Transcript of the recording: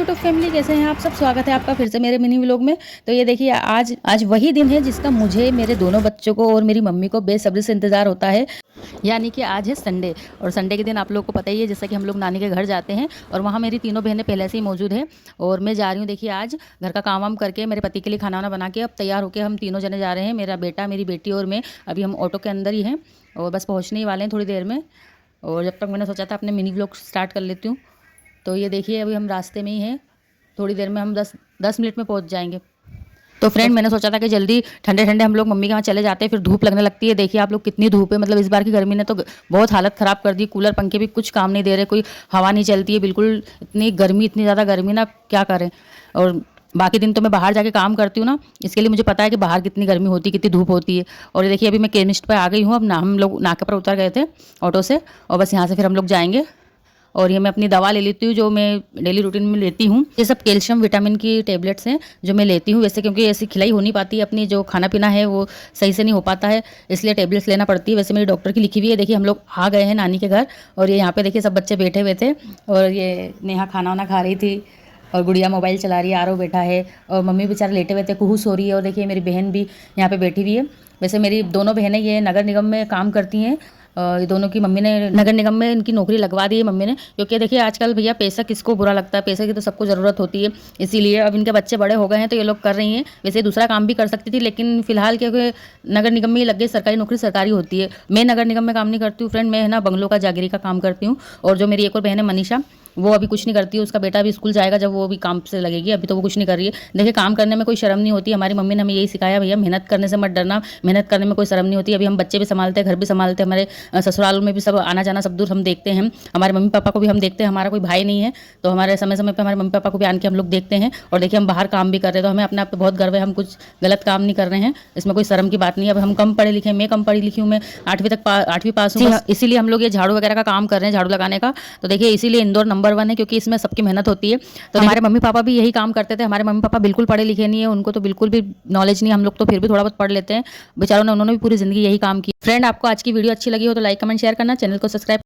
YouTube family, कैसे हैं आप सब। स्वागत है आपका फिर से मेरे मिनी व्लॉग में। तो ये देखिए आज वही दिन है जिसका मुझे, मेरे दोनों बच्चों को और मेरी मम्मी को बेसब्री से इंतज़ार होता है। यानी कि आज है संडे, और संडे के दिन आप लोग को पता ही है जैसा कि हम लोग नानी के घर जाते हैं, और वहाँ मेरी तीनों बहनें पहले से ही मौजूद हैं। और मैं जा रही हूँ, देखिए आज घर का काम वाम करके मेरे पति के लिए खाना वाना बना के अब तैयार होकर हम तीनों जने जा रहे हैं। मेरा बेटा, मेरी बेटी और मैं। अभी हम ऑटो के अंदर ही हैं और बस पहुँचने ही वाले हैं थोड़ी देर में। और जब तक मैंने सोचा था अपने मिनी व्लॉग स्टार्ट कर लेती हूँ। तो ये देखिए अभी हम रास्ते में ही हैं, थोड़ी देर में हम 10 मिनट में पहुंच जाएंगे। तो फ्रेंड, मैंने सोचा था कि जल्दी ठंडे ठंडे हम लोग मम्मी के वहाँ चले जाते हैं, फिर धूप लगने लगती है। देखिए आप लोग कितनी धूप है, मतलब इस बार की गर्मी ने तो बहुत हालत ख़राब कर दी। कूलर पंखे भी कुछ काम नहीं दे रहे, कोई हवा नहीं चलती है बिल्कुल। इतनी गर्मी, इतनी ज़्यादा गर्मी ना, क्या करें। और बाकी दिन तो मैं बाहर जाके काम करती हूँ ना, इसके लिए मुझे पता है कि बाहर कितनी गर्मी होती है, कितनी धूप होती है। और ये देखिए अभी मैं केमिस्ट पर आ गई हूँ। अब ना हम लोग नाके पर उतर गए थे ऑटो से, और बस यहाँ से फिर हम लोग जाएंगे। और ये मैं अपनी दवा ले लेती हूँ जो मैं डेली रूटीन में लेती हूँ। ये सब कैल्शियम विटामिन की टेबलेट्स हैं जो मैं लेती हूँ। वैसे क्योंकि ऐसी खिलाई हो नहीं पाती, अपनी जो खाना पीना है वो सही से नहीं हो पाता है, इसलिए टेबलेट्स लेना पड़ती है। वैसे मेरी डॉक्टर की लिखी हुई है। देखिए हम लोग आ गए हैं नानी के घर, और ये यहाँ पे देखिए सब बच्चे बैठे हुए थे, और ये नेहा खाना वाना खा रही थी, और गुड़िया मोबाइल चला रही है, आरो बैठा है, और मम्मी बेचारे लेटे हुए थे, कुहू सो रही है। और देखिए मेरी बहन भी यहाँ पे बैठी हुई है। वैसे मेरी दोनों बहनें ये नगर निगम में काम करती हैं। ये दोनों की मम्मी ने नगर निगम में इनकी नौकरी लगवा दी है मम्मी ने, क्योंकि देखिए आजकल भैया पैसा किसको बुरा लगता है, पैसे की तो सबको ज़रूरत होती है। इसीलिए अब इनके बच्चे बड़े हो गए हैं तो ये लोग कर रही हैं। वैसे दूसरा काम भी कर सकती थी, लेकिन फिलहाल क्योंकि नगर निगम में ही लग गई, सरकारी नौकरी सरकारी होती है। मैं नगर निगम में काम नहीं करती हूँ फ्रेंड, मैं है ना बंगलों का जागीरी का काम करती हूँ। और जो मेरी एक और बहन है मनीषा, वो अभी कुछ नहीं करती है। उसका बेटा अभी स्कूल जाएगा जब वो भी काम से लगेगी, अभी तो वो कुछ नहीं कर रही है। देखिए काम करने में कोई शर्म नहीं होती। हमारी मम्मी ने हमें यही सिखाया, भैया मेहनत करने से मत डरना, मेहनत करने में कोई शर्म नहीं होती। अभी हम बच्चे भी संभालते हैं, घर भी संभालते हैं, हमारे ससुराल में भी सब आना जाना सब दूर हम देखते हैं। हमारे मम्मी पापा को भी हम देखते हैं, हमारा कोई भाई नहीं है तो हमारे समय समय पर हमारे मम्मी पापा को भी आन के हम लोग देखते हैं। और देखिए हम बाहर काम भी कर रहे हैं तो हमें अपने आप पे बहुत गर्व है, हम कुछ गलत काम नहीं कर रहे हैं, इसमें कोई शर्म की बात नहीं है। अब हम कम पढ़े लिखे, मैं कम पढ़ी लिखी हूँ, मैं 8वीं पास हूँ, इसीलिए हम लोग ये झाड़ू वगैरह का काम कर रहे हैं, झाड़ू लगाने का। तो देखिए इसीलिए इंदौर नंबर 1 है, क्योंकि इसमें सबकी मेहनत होती है। तो हमारे मम्मी पापा भी यही काम करते थे। हमारे मम्मी पापा बिल्कुल पढ़े लिखे नहीं है, उनको तो बिल्कुल भी नॉलेज नहीं है। हम लोग तो फिर भी थोड़ा बहुत पढ़ लेते हैं। बेचारों ने, उन्होंने भी पूरी जिंदगी यही काम की। फ्रेंड, आपको आज की वीडियो अच्छी लगी हो तो लाइक कमेंट शेयर करना, चैनल को सब्सक्राइब